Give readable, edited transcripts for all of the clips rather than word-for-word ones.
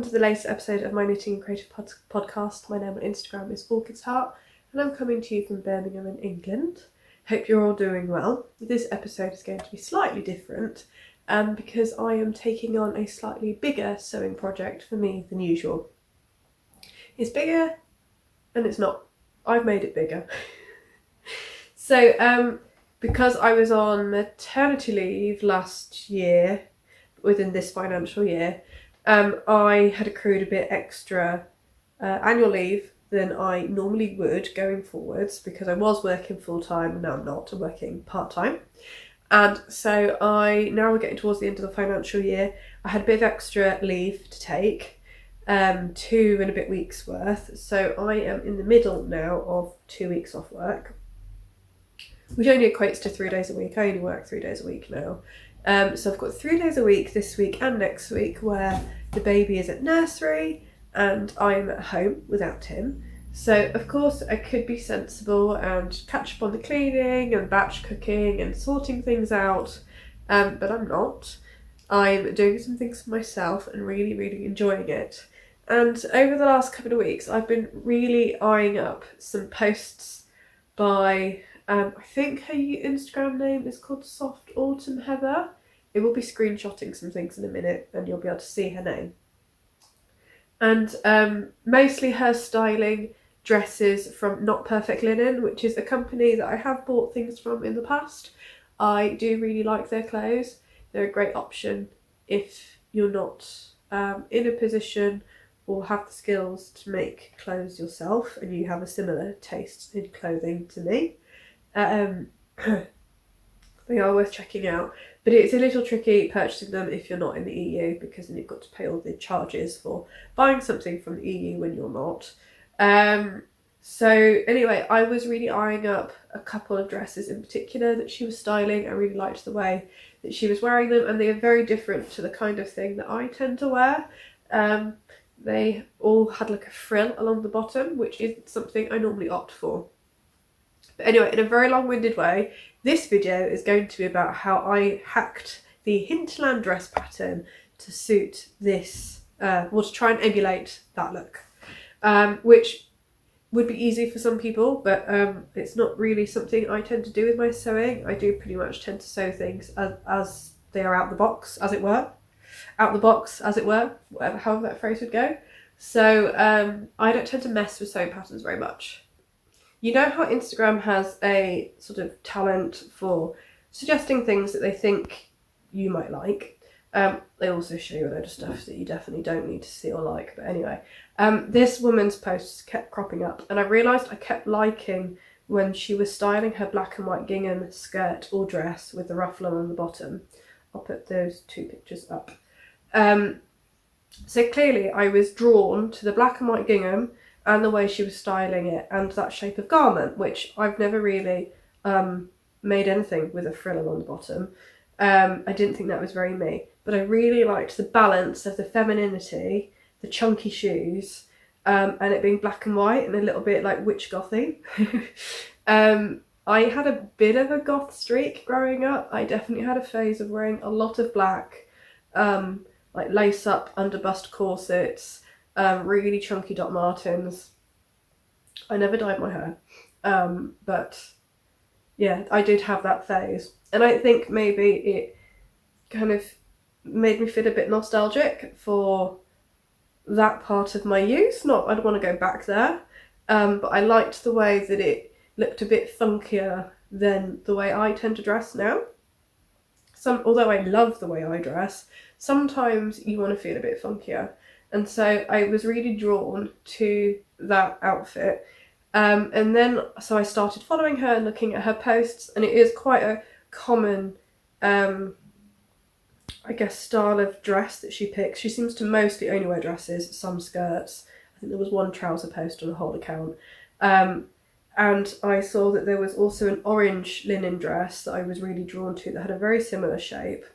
welcome to the latest episode of my Knitting and Creative podcast. My name on Instagram is Orchid's Heart, and I'm coming to you from Birmingham in England. Hope you're all doing well. This episode is going to be slightly different because I am taking on a slightly bigger sewing project for me than usual. It's bigger and it's not. I've made it bigger. So because I was on maternity leave last year, within this financial year, I had accrued a bit extra annual leave than I normally would going forwards, because I was working full-time and now I'm not. I'm working part-time. And so now we're getting towards the end of the financial year. I had a bit of extra leave to take, 2 and a bit weeks worth. So I am in the middle now of 2 weeks off work, which only equates to 3 days a week. I only work 3 days a week now. So I've got 3 days a week this week and next week where the baby is at nursery and I'm at home without him. So of course I could be sensible and catch up on the cleaning and batch cooking and sorting things out, but I'm not. I'm doing some things for myself and really, really enjoying it. And over the last couple of weeks I've been really eyeing up some posts by I think her Instagram name is called Soft Autumn Heather. It will be screenshotting some things in a minute and you'll be able to see her name. And mostly her styling dresses from Not Perfect Linen, which is a company that I have bought things from in the past. I do really like their clothes. They're a great option if you're not in a position or have the skills to make clothes yourself and you have a similar taste in clothing to me. They are worth checking out, but it's a little tricky purchasing them if you're not in the EU, because then you've got to pay all the charges for buying something from the EU when you're not. So anyway, I was really eyeing up a couple of dresses in particular that she was styling. I really liked the way that she was wearing them, and they are very different to the kind of thing that I tend to wear. They all had like a frill along the bottom, which isn't something I normally opt for. But anyway, in a very long-winded way, this video is going to be about how I hacked the Hinterland dress pattern to suit this, or to try and emulate that look, which would be easy for some people, but it's not really something I tend to do with my sewing. I do pretty much tend to sew things as they are out the box, as it were. Out the box, as it were, however that phrase would go. So I don't tend to mess with sewing patterns very much. You know how Instagram has a sort of talent for suggesting things that they think you might like. They also show you a load of stuff that you definitely don't need to see or like. But anyway, this woman's posts kept cropping up, and I realised I kept liking when she was styling her black and white gingham skirt or dress with the ruffle on the bottom. I'll put those 2 pictures up. So clearly I was drawn to the black and white gingham and the way she was styling it and that shape of garment, which I've never really made anything with a frill along the bottom. I didn't think that was very me, but I really liked the balance of the femininity, the chunky shoes, and it being black and white and a little bit like witch gothy. I had a bit of a goth streak growing up. I definitely had a phase of wearing a lot of black, like lace up under bust corsets, really chunky Doc Martens. I never dyed my hair, but yeah, I did have that phase, and I think maybe it kind of made me feel a bit nostalgic for that part of my youth. Not, I don't want to go back there, but I liked the way that it looked a bit funkier than the way I tend to dress now. Although I love the way I dress, sometimes you want to feel a bit funkier. And so I was really drawn to that outfit. And then, so I started following her and looking at her posts, and it is quite a common, I guess, style of dress that she picks. She seems to mostly only wear dresses, some skirts. I think there was one trouser post on a whole account. And I saw that there was also an orange linen dress that I was really drawn to that had a very similar shape.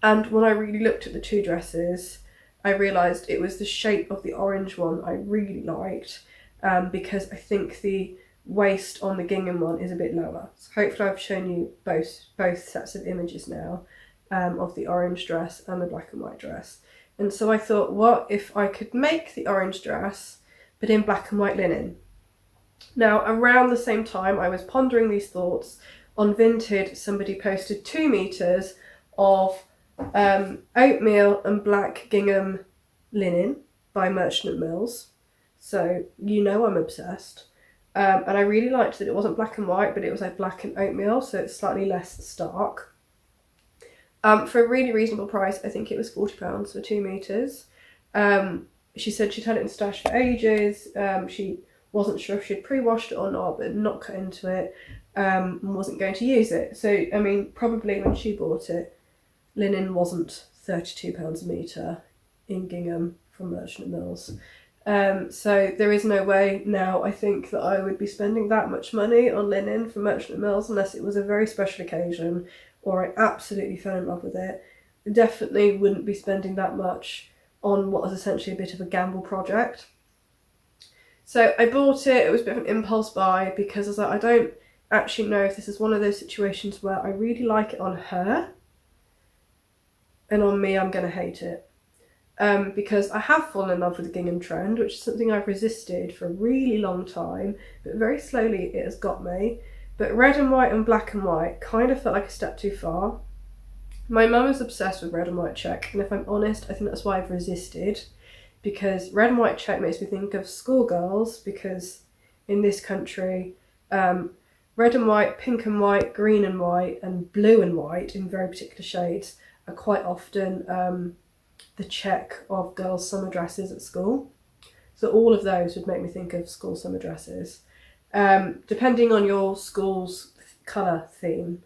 And when I really looked at the 2 dresses, I realised it was the shape of the orange one I really liked, because I think the waist on the gingham one is a bit lower. So hopefully I've shown you both sets of images now, of the orange dress and the black and white dress. And so I thought, what if I could make the orange dress, but in black and white linen? Now, around the same time I was pondering these thoughts, on Vinted somebody posted 2 meters of oatmeal and black gingham linen by Merchant Mills. So you know I'm obsessed. And I really liked that it wasn't black and white, but it was like black and oatmeal, so it's slightly less stark. For a really reasonable price, I think it was £40 for 2 meters. She said she'd had it in stash for ages. She wasn't sure if she'd pre-washed it or not, but not cut into it, and wasn't going to use it. So, I mean, probably when she bought it, linen wasn't £32 a metre in gingham from Merchant Mills. So there is no way now, I think, that I would be spending that much money on linen from Merchant Mills unless it was a very special occasion or I absolutely fell in love with it. Definitely wouldn't be spending that much on what was essentially a bit of a gamble project. So I bought it. It was a bit of an impulse buy because I was like, I don't actually know if this is one of those situations where I really like it on her and on me I'm going to hate it. Because I have fallen in love with the gingham trend, which is something I've resisted for a really long time, but very slowly it has got me. But red and white and black and white kind of felt like a step too far. My mum is obsessed with red and white check, and if I'm honest, I think that's why I've resisted, because red and white check makes me think of schoolgirls, because in this country, red and white, pink and white, green and white, and blue and white in very particular shades are quite often the check of girls' summer dresses at school. So all of those would make me think of school summer dresses. Depending on your school's colour theme,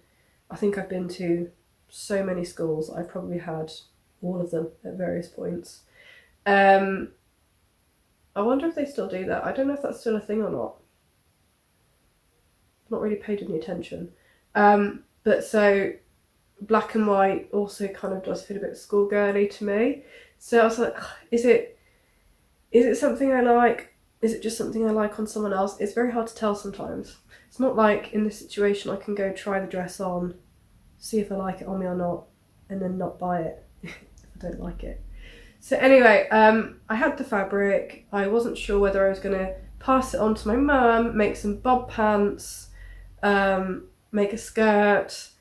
I think I've been to so many schools, I've probably had all of them at various points. I wonder if they still do that. I don't know if that's still a thing or not. Not really paid any attention. But so black and white also kind of does feel a bit schoolgirly to me. So I was like, is it something I like? Is it just something I like on someone else? It's very hard to tell sometimes. It's not like in this situation I can go try the dress on, see if I like it on me or not, and then not buy it if I don't like it. So anyway, I had the fabric. I wasn't sure whether I was going to pass it on to my mum, make some bob pants, make a skirt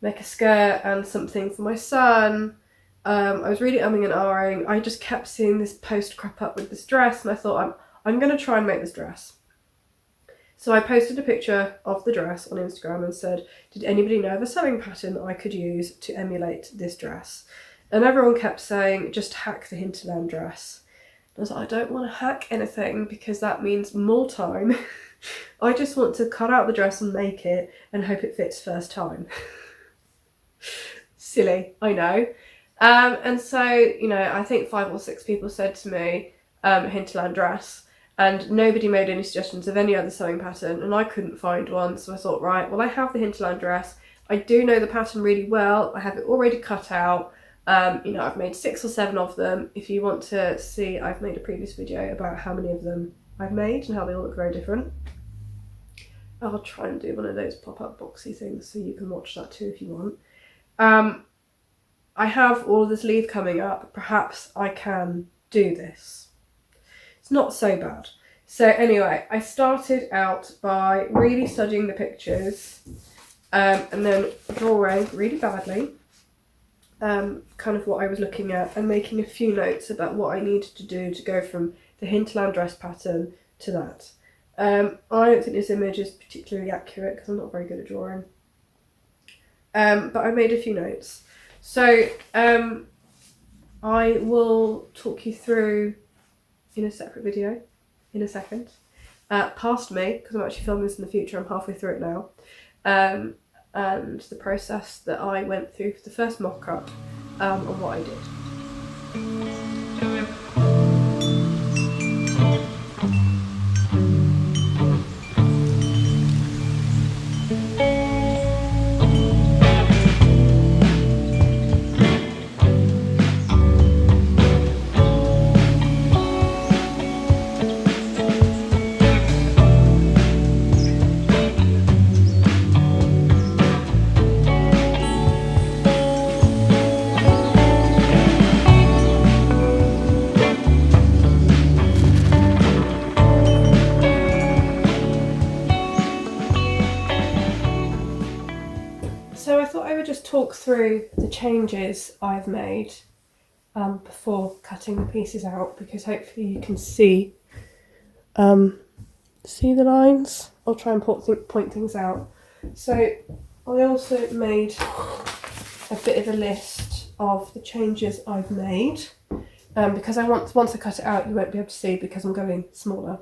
and something for my son. I was really umming and ahhing. I just kept seeing this post crop up with this dress, and I thought, I'm going to try and make this dress. So I posted a picture of the dress on Instagram and said, did anybody know of a sewing pattern I could use to emulate this dress? And everyone kept saying, just hack the Hinterland dress. I was like, I don't want to hack anything because that means more time. I just want to cut out the dress and make it and hope it fits first time. Silly, I know. And so, you know, I think 5 or 6 people said to me, Hinterland dress, and nobody made any suggestions of any other sewing pattern, and I couldn't find one. So I thought, right, well, I have the Hinterland dress. I do know the pattern really well. I have it already cut out. You know, I've made 6 or 7 of them. If you want to see, I've made a previous video about how many of them I've made and how they all look very different. I'll try and do one of those pop-up boxy things so you can watch that too if you want. I have all of this leave coming up. Perhaps I can do this. It's not so bad. So anyway, I started out by really studying the pictures and then drawing really badly kind of what I was looking at and making a few notes about what I needed to do to go from the Hinterland dress pattern to that. I don't think this image is particularly accurate because I'm not very good at drawing. But I made a few notes. So I will talk you through in a separate video in a second. Past me, because I'm actually filming this in the future, I'm halfway through it now. And the process that I went through for the first mock-up and what I did. talk through the changes I've made before cutting the pieces out, because hopefully you can see the lines. I'll try and point things out. So I also made a bit of a list of the changes I've made, because once I cut it out you won't be able to see because I'm going smaller.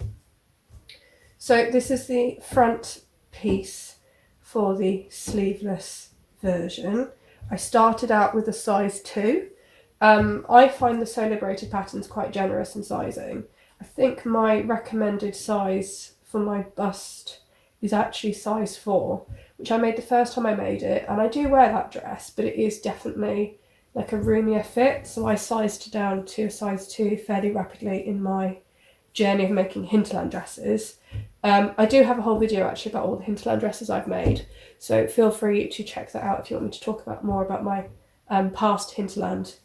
So this is the front piece for the sleeveless version. I started out with a size 2. I find the So Liberated patterns quite generous in sizing. I think my recommended size for my bust is actually size 4, which I made the first time I made it, and I do wear that dress, but it is definitely like a roomier fit, so I sized down to a size 2 fairly rapidly in my journey of making Hinterland dresses. I do have a whole video actually about all the Hinterland dresses I've made, so feel free to check that out if you want me to talk about more about my past Hinterland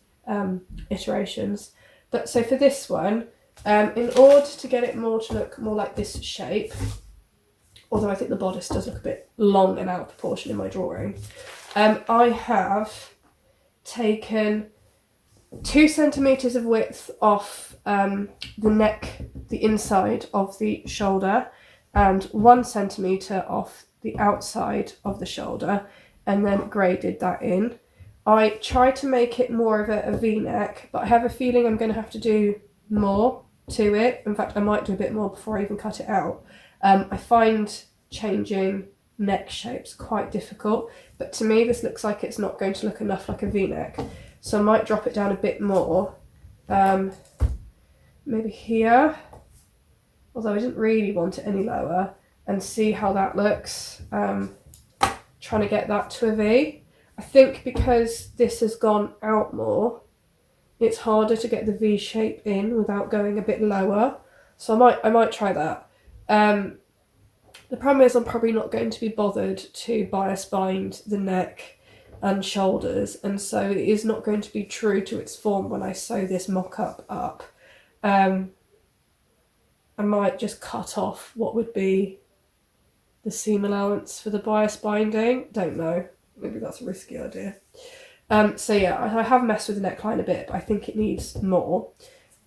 iterations. But so for this one, in order to get it more to look more like this shape, although I think the bodice does look a bit long and out of proportion in my drawing, I have taken 2 centimetres of width off the neck, the inside of the shoulder, and 1 centimetre off the outside of the shoulder, and then graded that in. I tried to make it more of a V-neck, but I have a feeling I'm going to have to do more to it. In fact, I might do a bit more before I even cut it out. I find changing neck shapes quite difficult, but to me this looks like it's not going to look enough like a V-neck, so I might drop it down a bit more, maybe here, although I didn't really want it any lower, and see how that looks, trying to get that to a V. I think because this has gone out more, it's harder to get the V shape in without going a bit lower, so I might try that. The problem is I'm probably not going to be bothered to bias bind the neck and shoulders, and so it is not going to be true to its form when I sew this mock-up up. I might just cut off what would be the seam allowance for the bias binding. Don't know, maybe that's a risky idea. So yeah, I have messed with the neckline a bit, but I think it needs more.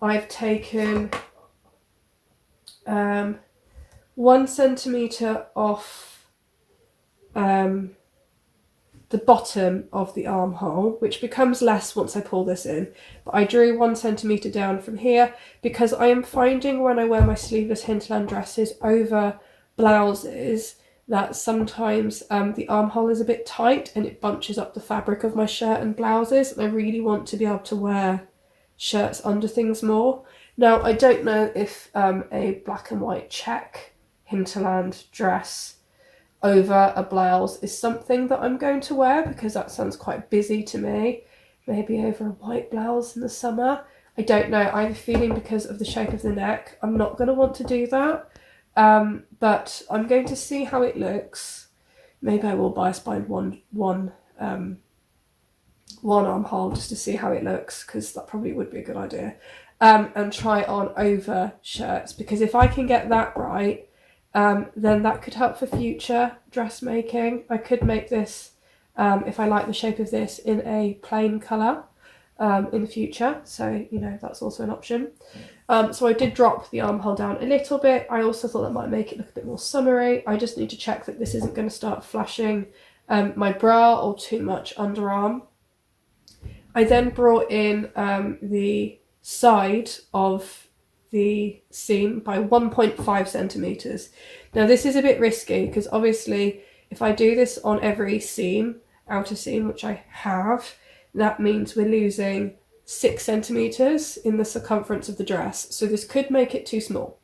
I've taken 1 centimetre off the bottom of the armhole, which becomes less once I pull this in, but I drew 1 centimetre down from here because I am finding when I wear my sleeveless Hinterland dresses over blouses that sometimes the armhole is a bit tight and it bunches up the fabric of my shirt and blouses, and I really want to be able to wear shirts under things more. Now, I don't know if a black and white check Hinterland dress over a blouse is something that I'm going to wear, because that sounds quite busy to me. Maybe over a white blouse in the summer. I don't know. I have a feeling because of the shape of the neck, I'm not going to want to do that. But I'm going to see how it looks. Maybe I will bias bind one armhole just to see how it looks, because that probably would be a good idea. And try it on over shirts, because if I can get that right, then that could help for future dressmaking. I could make this, if I like the shape of this, in a plain colour in the future, so you know that's also an option. So I did drop the armhole down a little bit. I also thought that might make it look a bit more summery. I just need to check that this isn't going to start flashing my bra or too much underarm. I then brought in the side of the seam by 1.5 centimetres. Now this is a bit risky because obviously if I do this on every seam, outer seam, which I have, that means we're losing 6 centimetres in the circumference of the dress. So this could make it too small.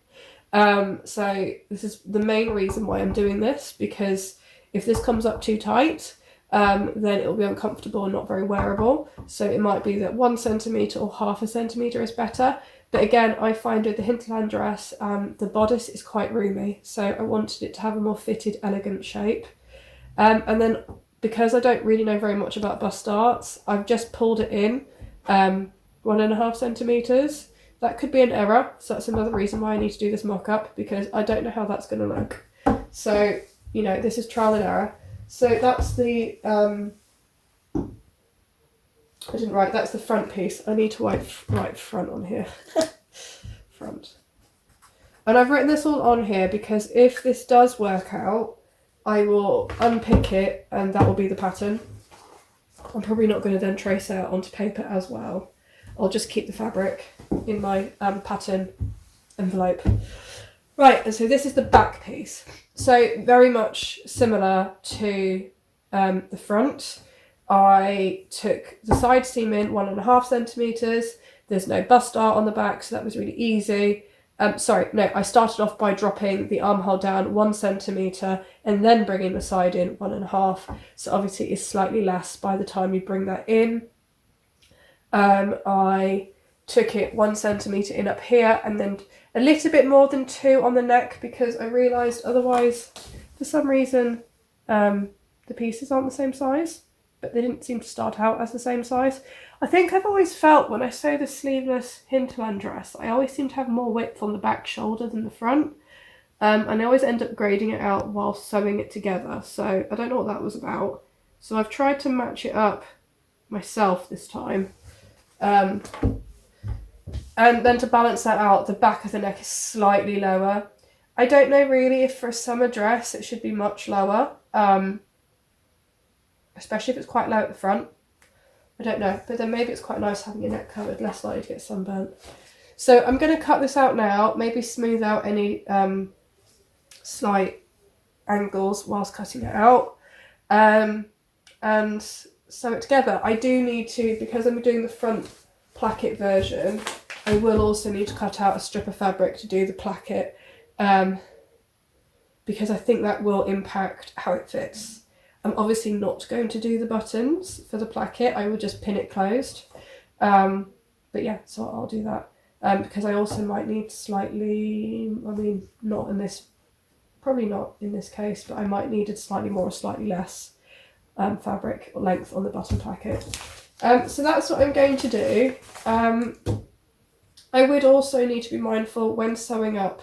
So this is the main reason why I'm doing this, because if this comes up too tight, then it'll be uncomfortable and not very wearable. So it might be that 1 centimetre or half a centimetre is better. But again, I find with the Hinterland dress, the bodice is quite roomy, so I wanted it to have a more fitted, elegant shape. And then because I don't really know very much about bust darts, I've just pulled it in 1.5 centimetres. That could be an error, so that's another reason why I need to do this mock-up, because I don't know how that's going to look. So, you know, this is trial and error. So that's the I didn't write, that's the front piece. I need to write front on here. Front. And I've written this all on here because if this does work out, I will unpick it and that will be the pattern. I'm probably not going to then trace out onto paper as well. I'll just keep the fabric in my pattern envelope. Right, and so this is the back piece. So very much similar to the front. I took the side seam in 1.5 centimetres. There's no bust dart on the back, so that was really easy. Sorry, no, I started off by dropping the armhole down 1 centimetre and then bringing the side in 1.5. So obviously it's slightly less by the time you bring that in. I took it 1 centimetre in up here and then a little bit more than 2 on the neck because I realised otherwise, for some reason, the pieces aren't the same size, but they didn't seem to start out as the same size. I think I've always felt when I sew the sleeveless Hinterland dress, I always seem to have more width on the back shoulder than the front. And I always end up grading it out while sewing it together. So I don't know what that was about. So I've tried to match it up myself this time. And then to balance that out, the back of the neck is slightly lower. I don't know really if for a summer dress it should be much lower. Especially if it's quite low at the front. I don't know, but then maybe it's quite nice having your neck covered, less likely to get sunburnt. So I'm going to cut this out now, maybe smooth out any slight angles whilst cutting it out, and sew it together. I do need to, because I'm doing the front placket version, I will also need to cut out a strip of fabric to do the placket, because I think that will impact how it fits. I'm obviously not going to do the buttons for the placket, I will just pin it closed. But yeah, so I'll do that. Because I also might need slightly, I mean, not in this, probably not in this case, but I might need slightly more or slightly less fabric or length on the button placket. So that's what I'm going to do. I would also need to be mindful when sewing up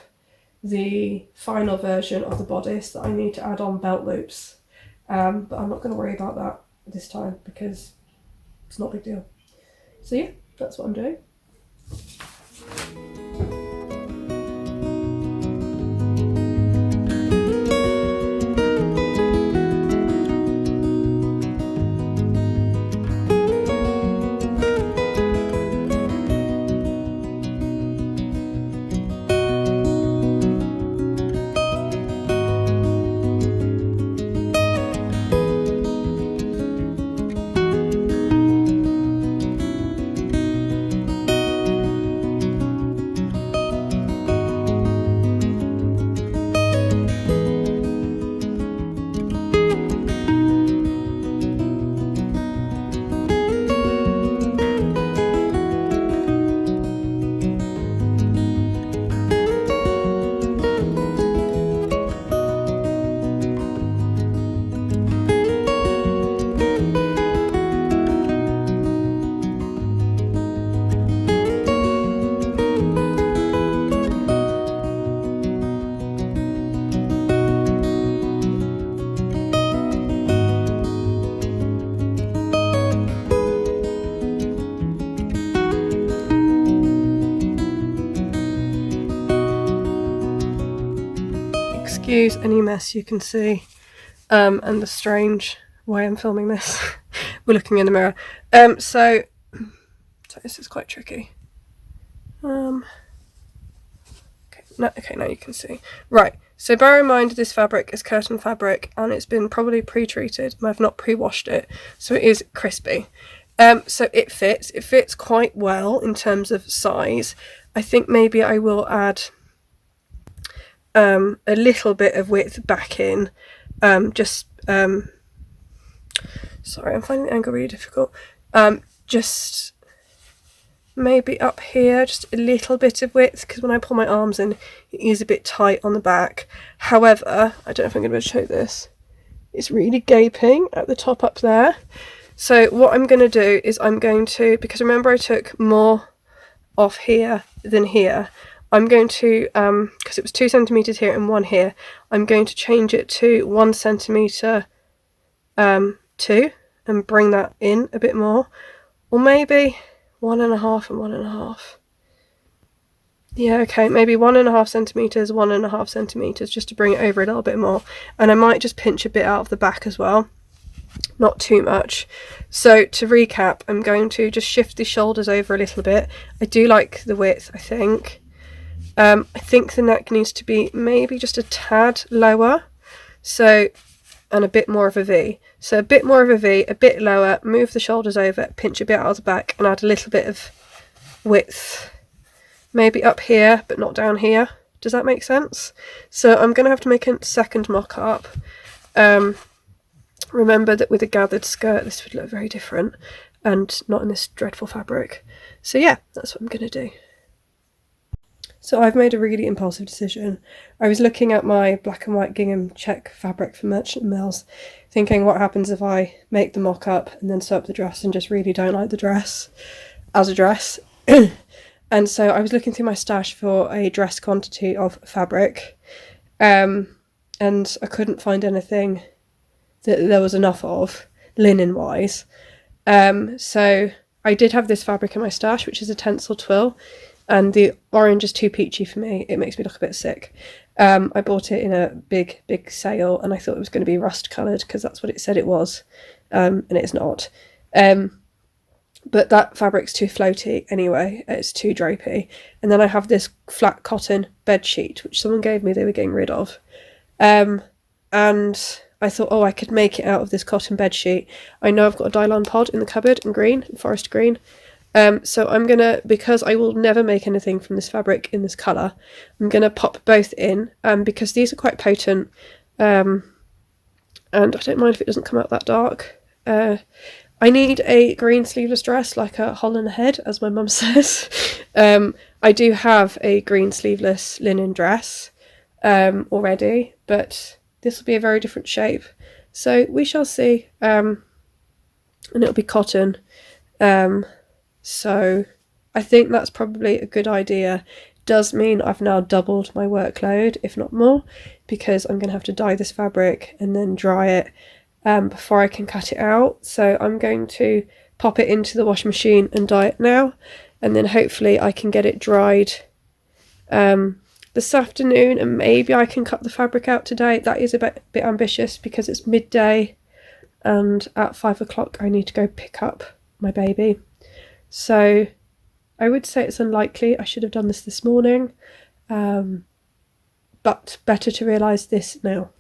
the final version of the bodice that I need to add on belt loops. But I'm not going to worry about that this time because it's not a big deal. So yeah, that's what I'm doing. Excuse any mess you can see, and the strange way I'm filming this. We're looking in the mirror. So this is quite tricky. Okay, now you can see. Right, so bear in mind this fabric is curtain fabric and it's been probably pre-treated and I've not pre-washed it, so it is crispy. So it fits quite well in terms of size. I think maybe I will add a little bit of width back in, sorry, I'm finding the angle really difficult, just maybe up here, just a little bit of width, because when I pull my arms in it is a bit tight on the back. However, I don't know if I'm going to be able to show this, it's really gaping at the top up there. So what I'm going to do is I'm going to, because remember I took more off here than here, I'm going to, because it was 2 centimetres here and 1 here, I'm going to change it to 1 centimetre 2 and bring that in a bit more. or maybe 1.5 and 1.5. Yeah, okay, maybe 1.5 centimetres, 1.5 centimetres, just to bring it over a little bit more. And I might just pinch a bit out of the back as well, not too much. So to recap, I'm going to just shift the shoulders over a little bit. I do like the width, I think. I think the neck needs to be maybe just a tad lower, so, and a bit more of a V. So a bit more of a V, a bit lower, move the shoulders over, pinch a bit out of the back, and add a little bit of width. Maybe up here, but not down here. Does that make sense? So I'm going to have to make a second mock-up. Remember that with a gathered skirt, this would look very different, and not in this dreadful fabric. So yeah, that's what I'm going to do. So I've made a really impulsive decision. I was looking at my black and white gingham check fabric from Merchant Mills, thinking what happens if I make the mock-up and then sew up the dress and just really don't like the dress as a dress. And so I was looking through my stash for a dress quantity of fabric, and I couldn't find anything that there was enough of, linen-wise. So I did have this fabric in my stash, which is a tencel twill, and the orange is too peachy for me. It makes me look a bit sick. I bought it in a big sale, and I thought it was going to be rust-coloured, because that's what it said it was, and it's not. But that fabric's too floaty anyway, it's too drapey. And then I have this flat cotton bed sheet, which someone gave me, they were getting rid of. And I thought, oh, I could make it out of this cotton bed sheet. I know I've got a Dylon pod in the cupboard in green, in forest green. So I'm gonna, because I will never make anything from this fabric in this colour, I'm gonna pop both in, because these are quite potent, and I don't mind if it doesn't come out that dark. I need a green sleeveless dress, like a hole in the head, as my mum says. I do have a green sleeveless linen dress already, but this will be a very different shape. So we shall see. And it'll be cotton. So I think that's probably a good idea. Does mean I've now doubled my workload, if not more, because I'm going to have to dye this fabric and then dry it before I can cut it out. So I'm going to pop it into the washing machine and dye it now, and then hopefully I can get it dried this afternoon, and maybe I can cut the fabric out today. That is a bit ambitious because it's midday and at 5 o'clock I need to go pick up my baby. So I would say it's unlikely. I should have done this morning, but better to realise this now.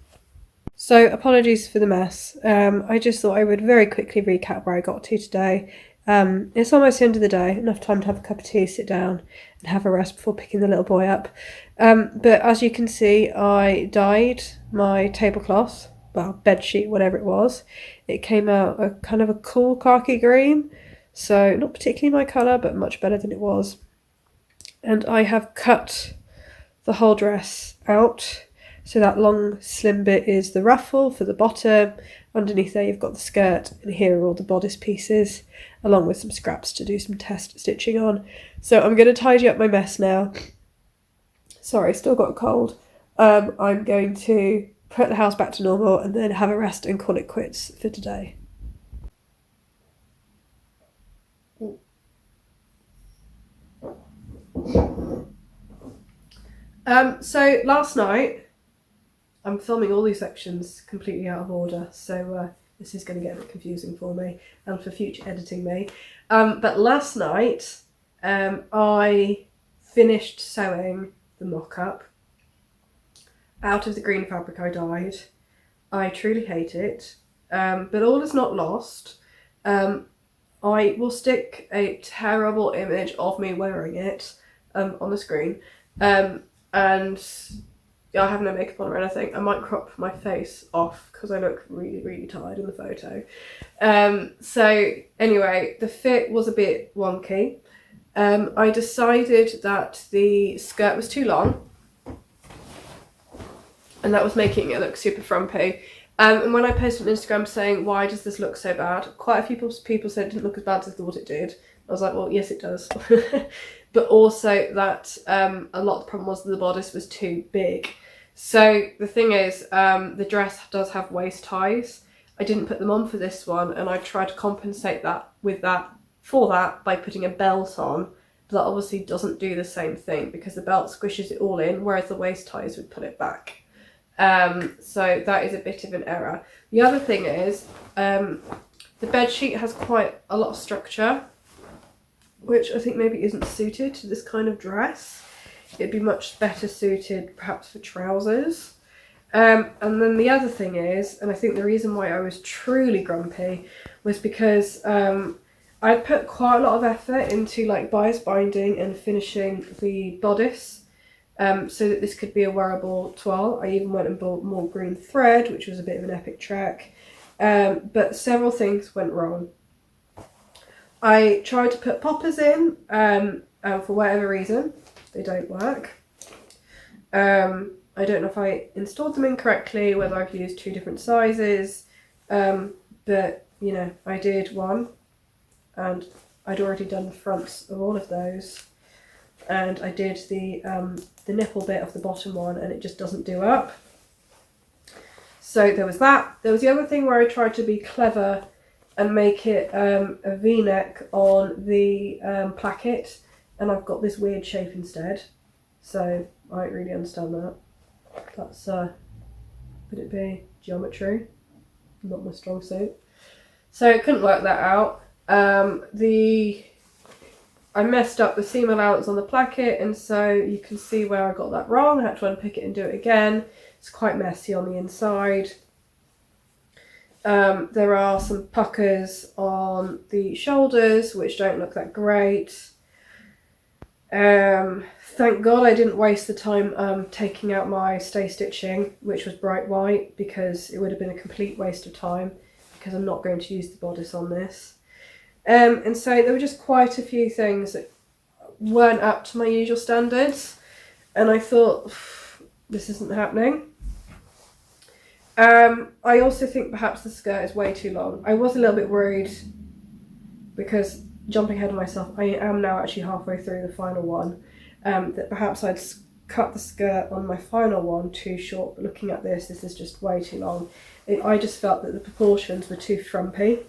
So apologies for the mess. I just thought I would very quickly recap where I got to today. It's almost the end of the day, enough time to have a cup of tea, sit down and have a rest before picking the little boy up. But as you can see, I dyed my tablecloth, well, bed sheet, whatever it was. It came out a kind of a cool khaki green, so not particularly my colour, but much better than it was. And I have cut the whole dress out. So that long slim bit is the ruffle for the bottom. Underneath there you've got the skirt, and here are all the bodice pieces, along with some scraps to do some test stitching on. So I'm going to tidy up my mess now. Sorry, still got a cold. I'm going to put the house back to normal and then have a rest and call it quits for today. So last night, I'm filming all these sections completely out of order, so this is going to get a bit confusing for me and for future editing me. But last night, I finished sewing the mock-up out of the green fabric I dyed. I truly hate it, but all is not lost. I will stick a terrible image of me wearing it on the screen, and I have no makeup on or anything. I might crop my face off because I look really tired in the photo. So anyway, the fit was a bit wonky. I decided that the skirt was too long, and that was making it look super frumpy. And when I posted on Instagram saying, why does this look so bad? Quite a few people said it didn't look as bad as I thought it did. I was like, well, yes, it does. But also that a lot of the problem was that the bodice was too big. So the thing is, the dress does have waist ties. I didn't put them on for this one, and I tried to compensate that with that for that by putting a belt on, but that obviously doesn't do the same thing because the belt squishes it all in, whereas the waist ties would pull it back. So that is a bit of an error. The other thing is the bedsheet has quite a lot of structure, which I think maybe isn't suited to this kind of dress. It'd be much better suited perhaps for trousers. And then the other thing is, and I think the reason why I was truly grumpy was because I'd put quite a lot of effort into like bias binding and finishing the bodice so that this could be a wearable toile. I even went and bought more green thread, which was a bit of an epic trek. But several things went wrong. I tried to put poppers in, and for whatever reason, they don't work. I don't know if I installed them incorrectly, whether I've used 2 different sizes, but you know, I did one, and I'd already done the fronts of all of those, and I did the nipple bit of the bottom one, and it just doesn't do up. So there was that. There was the other thing where I tried to be clever and make it a V-neck on the placket, and I've got this weird shape instead. So I don't really understand that. That's would it be geometry? Not my strong suit. So I couldn't work that out. I messed up the seam allowance on the placket, and so you can see where I got that wrong. I had to unpick it and do it again. It's quite messy on the inside. There are some puckers on the shoulders which don't look that great. Thank God I didn't waste the time taking out my stay stitching, which was bright white, because it would have been a complete waste of time because I'm not going to use the bodice on this. And so there were just quite a few things that weren't up to my usual standards, and I thought, this isn't happening. I also think perhaps the skirt is way too long. I was a little bit worried because, jumping ahead of myself, I am now actually halfway through the final one, that perhaps I'd cut the skirt on my final one too short, but looking at this is just way too long. I just felt that the proportions were too frumpy.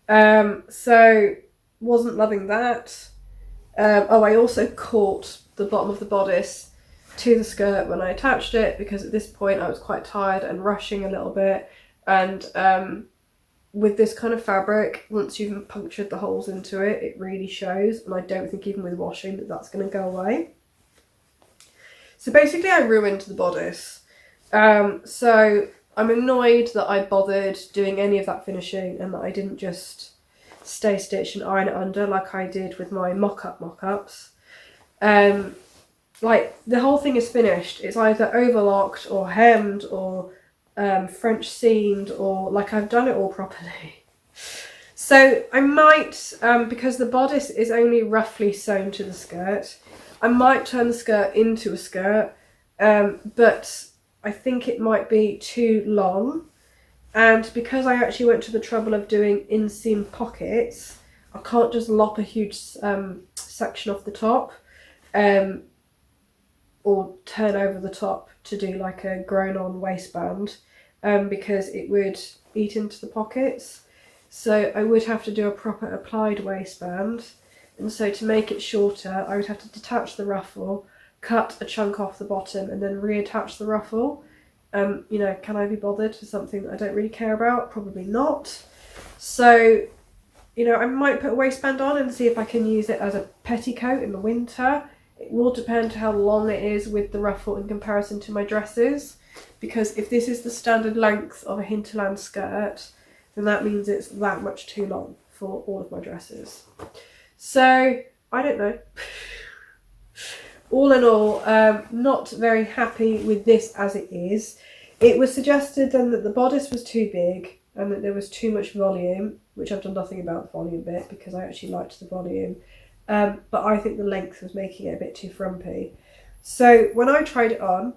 So wasn't loving that. I also caught the bottom of the bodice to the skirt when I attached it, because at this point I was quite tired and rushing a little bit, and with this kind of fabric, once you've punctured the holes into it, it really shows, and I don't think even with washing that that's going to go away. So basically I ruined the bodice. So I'm annoyed that I bothered doing any of that finishing and that I didn't just stay stitch and iron it under like I did with my mock-ups. Like, the whole thing is finished. It's either overlocked or hemmed or French seamed, or like I've done it all properly. So I might, because the bodice is only roughly sewn to the skirt, I might turn the skirt into a skirt, but I think it might be too long. And because I actually went to the trouble of doing inseam pockets, I can't just lop a huge section off the top, or turn over the top to do like a grown-on waistband, because it would eat into the pockets. So I would have to do a proper applied waistband, and so to make it shorter I would have to detach the ruffle, cut a chunk off the bottom, and then reattach the ruffle. You know, can I be bothered for something that I don't really care about? Probably not. So, you know, I might put a waistband on and see if I can use it as a petticoat in the winter. It will depend how long it is with the ruffle in comparison to my dresses, because if this is the standard length of a Hinterland skirt, then that means it's that much too long for all of my dresses. So, I don't know. All in all, not very happy with this as it is. It was suggested then that the bodice was too big and that there was too much volume, which I've done nothing about the volume bit because I actually liked the volume. But I think the length was making it a bit too frumpy. So when I tried it on,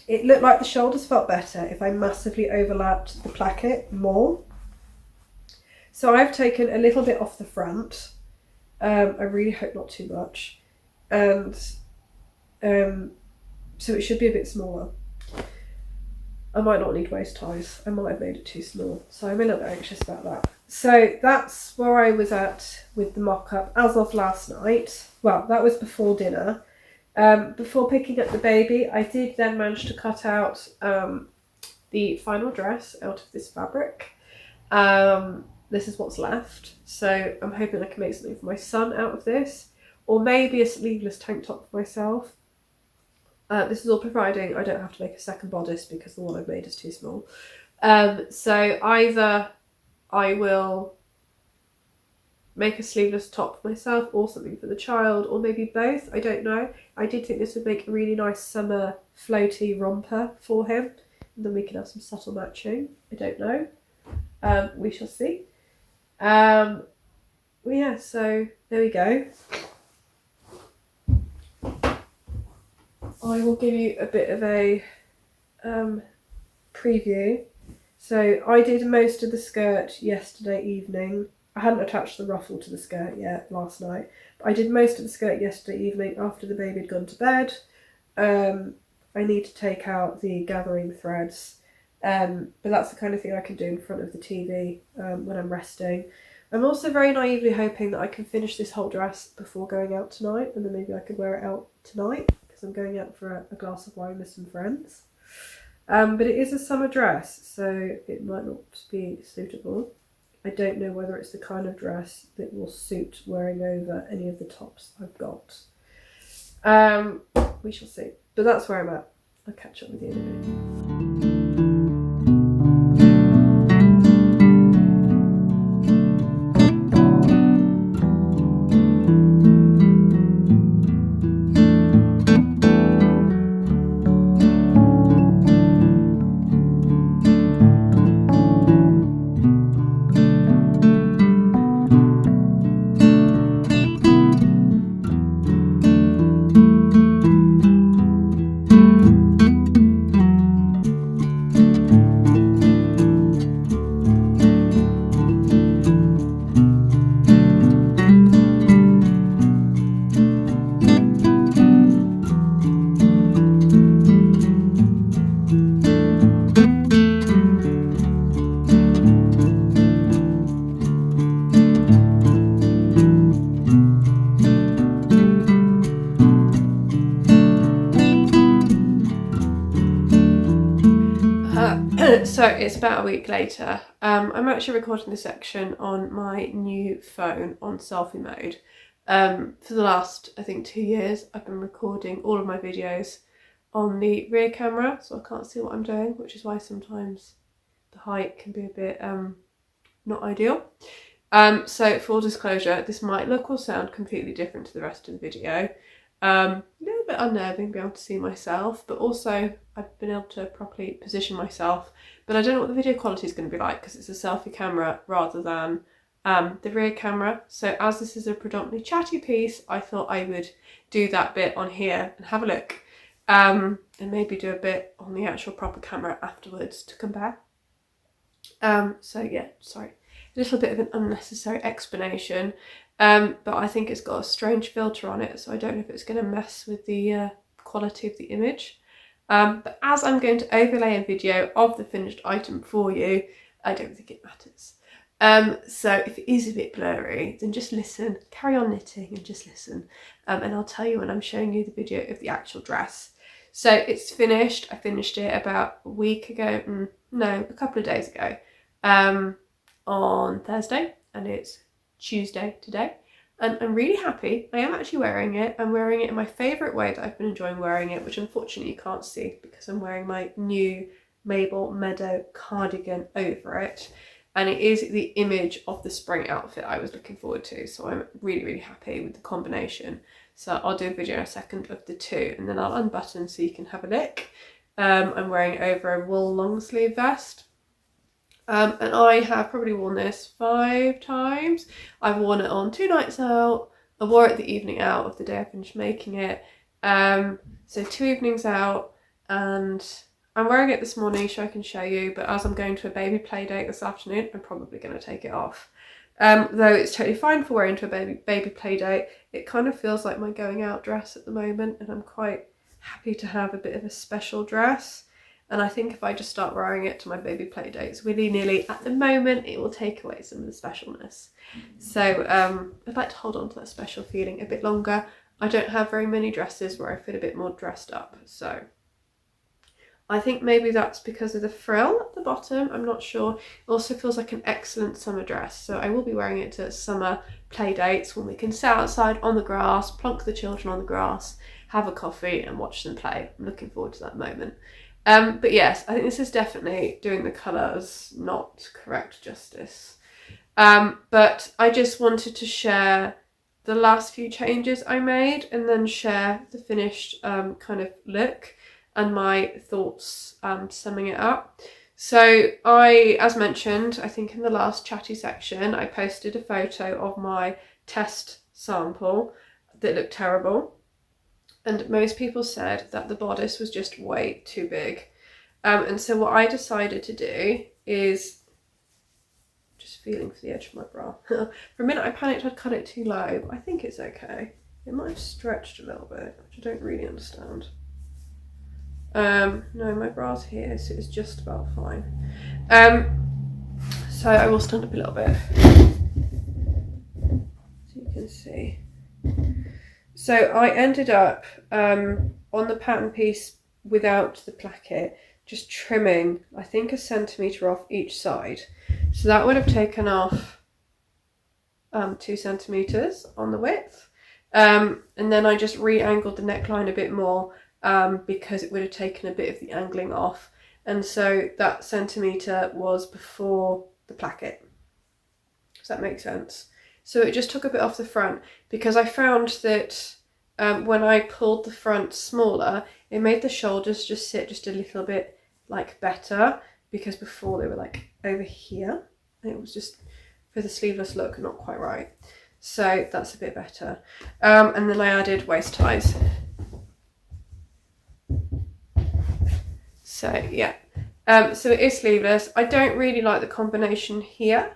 it looked like the shoulders felt better if I massively overlapped the placket more. So I've taken a little bit off the front. I really hope not too much. And so it should be a bit smaller. I might not need waist ties. I might have made it too small. So I'm a little bit anxious about that. So that's where I was at with the mock-up as of last night. Well, that was before dinner. Before picking up the baby, I did then manage to cut out the final dress out of this fabric. This is what's left. So I'm hoping I can make something for my son out of this. Or maybe a sleeveless tank top for myself. This is all providing I don't have to make a second bodice because the one I've made is too small. So either I will make a sleeveless top for myself or something for the child, or maybe both, I don't know. I did think this would make a really nice summer floaty romper for him, and then we can have some subtle matching. I don't know. We shall see. Well, yeah, so there we go. I will give you a bit of a preview. So I did most of the skirt yesterday evening. I hadn't attached the ruffle to the skirt yet last night, but I did most of the skirt yesterday evening after the baby had gone to bed. I need to take out the gathering threads, but that's the kind of thing I can do in front of the TV when I'm resting. I'm also very naively hoping that I can finish this whole dress before going out tonight, and then maybe I could wear it out tonight because I'm going out for a glass of wine with some friends. But it is a summer dress, so it might not be suitable. I don't know whether it's the kind of dress that will suit wearing over any of the tops I've got. We shall see. But that's where I'm at. I'll catch up with you in a bit. So it's about a week later. I'm actually recording this section on my new phone on selfie mode. For the last, I think, 2 years, I've been recording all of my videos on the rear camera, so I can't see what I'm doing, which is why sometimes the height can be a bit not ideal. So full disclosure, this might look or sound completely different to the rest of the video. A little bit unnerving being able to see myself, but also I've been able to properly position myself, but I don't know what the video quality is going to be like because it's a selfie camera rather than the rear camera. So as this is a predominantly chatty piece, I thought I would do that bit on here and have a look, and maybe do a bit on the actual proper camera afterwards to compare. So yeah, sorry, a little bit of an unnecessary explanation. But I think it's got a strange filter on it, so I don't know if it's going to mess with the quality of the image. But as I'm going to overlay a video of the finished item for you, I don't think it matters. So if it is a bit blurry, then just listen, carry on knitting and just listen. And I'll tell you when I'm showing you the video of the actual dress. So it's finished. I finished it about a week ago, no, a couple of days ago, on Thursday, and it's Tuesday today, and I'm really happy. I am actually wearing it. I'm wearing it in my favourite way that I've been enjoying wearing it, which unfortunately you can't see because I'm wearing my new Mabel Meadow cardigan over it, and it is the image of the spring outfit I was looking forward to, so I'm really happy with the combination. So I'll do a video in a second of the two, and then I'll unbutton so you can have a look. I'm wearing it over a wool long sleeve vest. And I have probably worn this 5 times. I've worn it on 2 nights out. I wore it the evening out of the day I finished making it. So 2 evenings out, and I'm wearing it this morning so I can show you, but as I'm going to a baby play date this afternoon, I'm probably going to take it off. Though it's totally fine for wearing to a baby play date, it kind of feels like my going out dress at the moment, and I'm quite happy to have a bit of a special dress. And I think if I just start wearing it to my baby play dates willy-nilly, at the moment, it will take away some of the specialness. So I'd like to hold on to that special feeling a bit longer. I don't have very many dresses where I feel a bit more dressed up, so I think maybe that's because of the frill at the bottom. I'm not sure. It also feels like an excellent summer dress, so I will be wearing it to summer play dates when we can sit outside on the grass, plonk the children on the grass, have a coffee and watch them play. I'm looking forward to that moment. But yes, I think this is definitely doing the colours not correct justice. But I just wanted to share the last few changes I made and then share the finished kind of look and my thoughts summing it up. So I, as mentioned, I think in the last chatty section, I posted a photo of my test sample that looked terrible. And most people said that the bodice was just way too big. And so what I decided to do is, just feeling for the edge of my bra. For a minute I panicked I'd cut it too low, but I think it's okay. It might have stretched a little bit, which I don't really understand. No, my bra's here, so it's just about fine. So I will stand up a little bit, so you can see. So I ended up on the pattern piece without the placket, just trimming, I think, 1 centimetre off each side. So that would have taken off 2 centimetres on the width. And then I just re-angled the neckline a bit more because it would have taken a bit of the angling off. And so that centimetre was before the placket. Does that make sense? So it just took a bit off the front because I found that when I pulled the front smaller, it made the shoulders just sit just a little bit like better, because before they were like over here. And it was just, for the sleeveless look, not quite right. So that's a bit better. And then I added waist ties. So yeah, so it is sleeveless. I don't really like the combination here.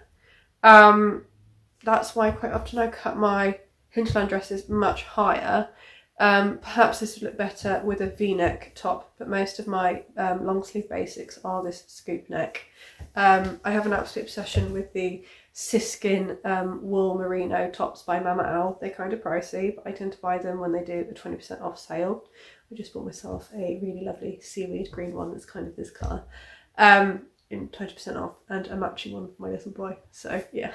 That's why quite often I cut my Hinterland dresses much higher. Perhaps this would look better with a V-neck top, but most of my long sleeve basics are this scoop neck. I have an absolute obsession with the Siskin wool merino tops by Mama Owl. They're kind of pricey, but I tend to buy them when they do a 20% off sale. I just bought myself a really lovely seaweed green one that's kind of this colour. In 20% off, and a matching one for my little boy. So yeah,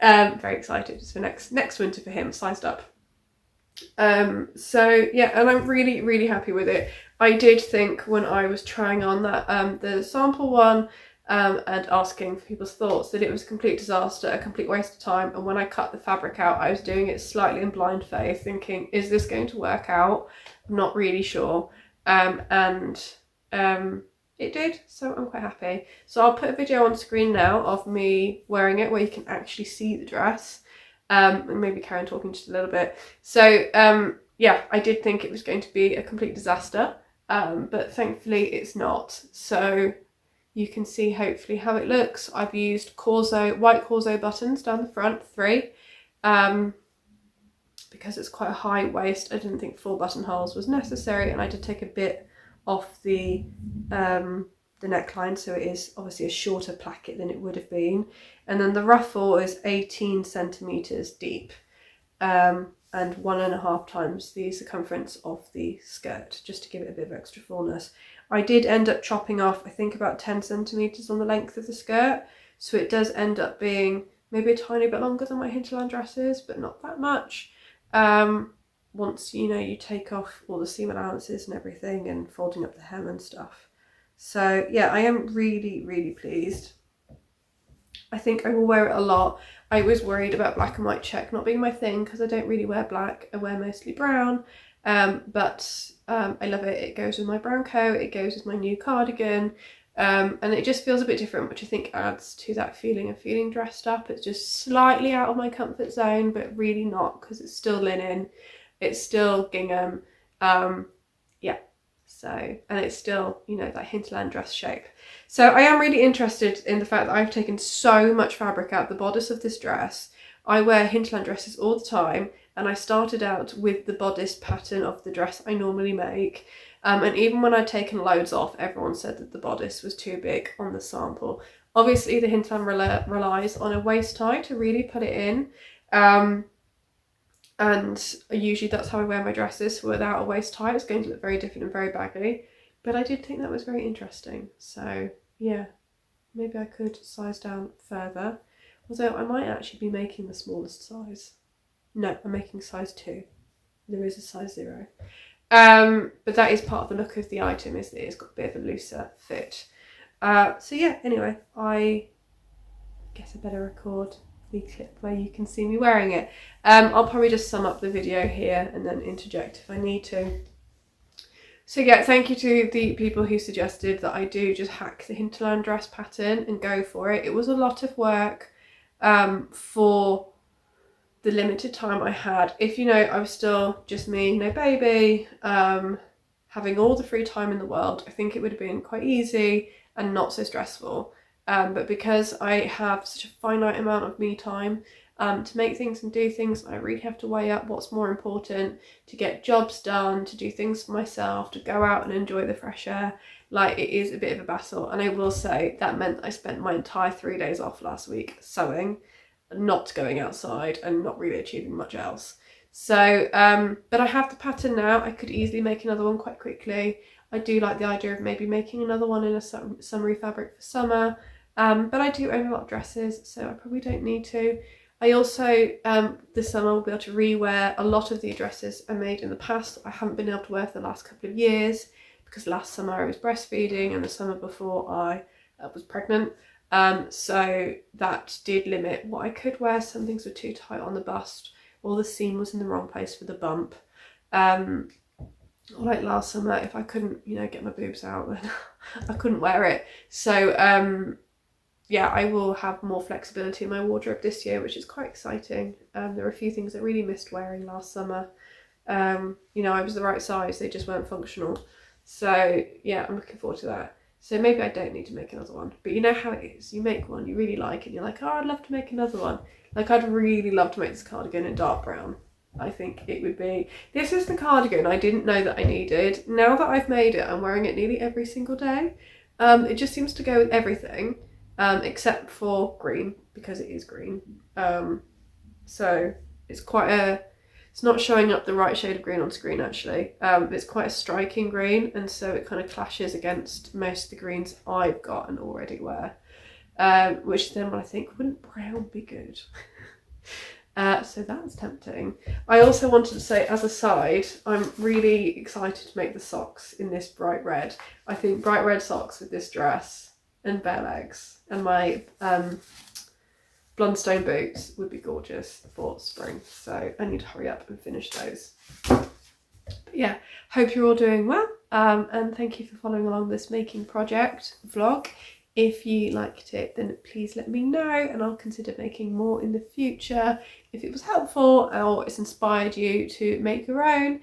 very excited just for next winter for him, sized up. So yeah, and I'm really happy with it. I did think when I was trying on that the sample one and asking for people's thoughts that it was a complete disaster, a complete waste of time. And when I cut the fabric out, I was doing it slightly in blind faith, thinking, is this going to work out? I'm not really sure. It did, so I'm quite happy. So I'll put a video on screen now of me wearing it where you can actually see the dress, and maybe carry on talking just a little bit. So yeah, I did think it was going to be a complete disaster, but thankfully it's not. So you can see hopefully how it looks. I've used white Corso buttons down the front, 3, because it's quite a high waist. I didn't think full buttonholes was necessary, and I did take a bit off the neckline, so it is obviously a shorter placket than it would have been. And then the ruffle is 18 centimetres deep, and 1.5 times the circumference of the skirt, just to give it a bit of extra fullness. I did end up chopping off, I think, about 10 centimetres on the length of the skirt, so it does end up being maybe a tiny bit longer than my Hinterland dresses, but not that much. Once you take off all the seam allowances and everything and folding up the hem and stuff. So yeah, I am really pleased. I think I will wear it a lot. I was worried about black and white check not being my thing because I don't really wear black. I wear mostly brown, but I love it. It goes with my brown coat, it goes with my new cardigan, and it just feels a bit different, which I think adds to that feeling of feeling dressed up. It's just slightly out of my comfort zone, but really not, because it's still linen. It's still gingham, yeah, so, and it's still, that Hinterland dress shape. So I am really interested in the fact that I've taken so much fabric out the bodice of this dress. I wear Hinterland dresses all the time, and I started out with the bodice pattern of the dress I normally make. And even when I'd taken loads off, everyone said that the bodice was too big on the sample. Obviously, the Hinterland relies on a waist tie to really put it in. And usually that's how I wear my dresses. Without a waist tie, it's going to look very different and very baggy. But I did think that was very interesting. So yeah, maybe I could size down further. Although I might actually be making the smallest size. No, I'm making size 2. There is a size 0. But that is part of the look of the item, is that it's got a bit of a looser fit. So yeah, anyway, I guess I better record the clip where you can see me wearing it. I'll probably just sum up the video here and then interject if I need to. So yeah, thank you to the people who suggested that I do just hack the Hinterland dress pattern and go for it. It was a lot of work for the limited time I had. If I was still just me, no baby, having all the free time in the world, I think it would have been quite easy and not so stressful. But because I have such a finite amount of me time to make things and do things, I really have to weigh up what's more important, to get jobs done, to do things for myself, to go out and enjoy the fresh air. Like, it is a bit of a battle. And I will say that meant I spent my entire 3 days off last week sewing, not going outside and not really achieving much else. So, but I have the pattern now. I could easily make another one quite quickly. I do like the idea of maybe making another one in a summery fabric for summer. But I do own a lot of dresses, so I probably don't need to. I also, this summer, will be able to rewear a lot of the dresses I made in the past I haven't been able to wear for the last couple of years, because last summer I was breastfeeding and the summer before I was pregnant. So that did limit what I could wear. Some things were too tight on the bust, or the seam was in the wrong place for the bump. Like last summer, if I couldn't, get my boobs out, then I couldn't wear it. So yeah, I will have more flexibility in my wardrobe this year, which is quite exciting. There are a few things I really missed wearing last summer. I was the right size, they just weren't functional. So yeah, I'm looking forward to that. So maybe I don't need to make another one. But you know how it is. You make one, you really like it, and you're like, oh, I'd love to make another one. Like, I'd really love to make this cardigan in dark brown. I think it would be... This is the cardigan I didn't know that I needed. Now that I've made it, I'm wearing it nearly every single day. It just seems to go with everything, except for green, because it is green. So it's quite a... It's not showing up the right shade of green on screen, actually. It's quite a striking green, and so it kind of clashes against most of the greens I've got and already wear. Which then I think, wouldn't brown be good? So that's tempting. I also wanted to say, as a side, I'm really excited to make the socks in this bright red. I think bright red socks with this dress and bare legs and my Blundstone boots would be gorgeous for spring. So I need to hurry up and finish those. But yeah, hope you're all doing well. And thank you for following along this making project vlog. If you liked it, then please let me know, and I'll consider making more in the future. If it was helpful or it's inspired you to make your own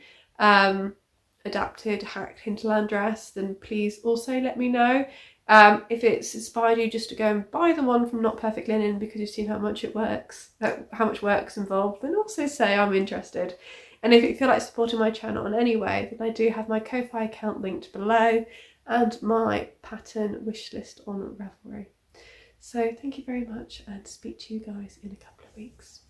adapted hacked Hinterland dress, then please also let me know. If it's inspired you just to go and buy the one from Not Perfect Linen because you've seen how much it works, how much work's involved, then also say I'm interested. And if you feel like supporting my channel in any way, then I do have my Ko-fi account linked below, and my pattern wish list on Ravelry. So thank you very much, and speak to you guys in a couple of weeks.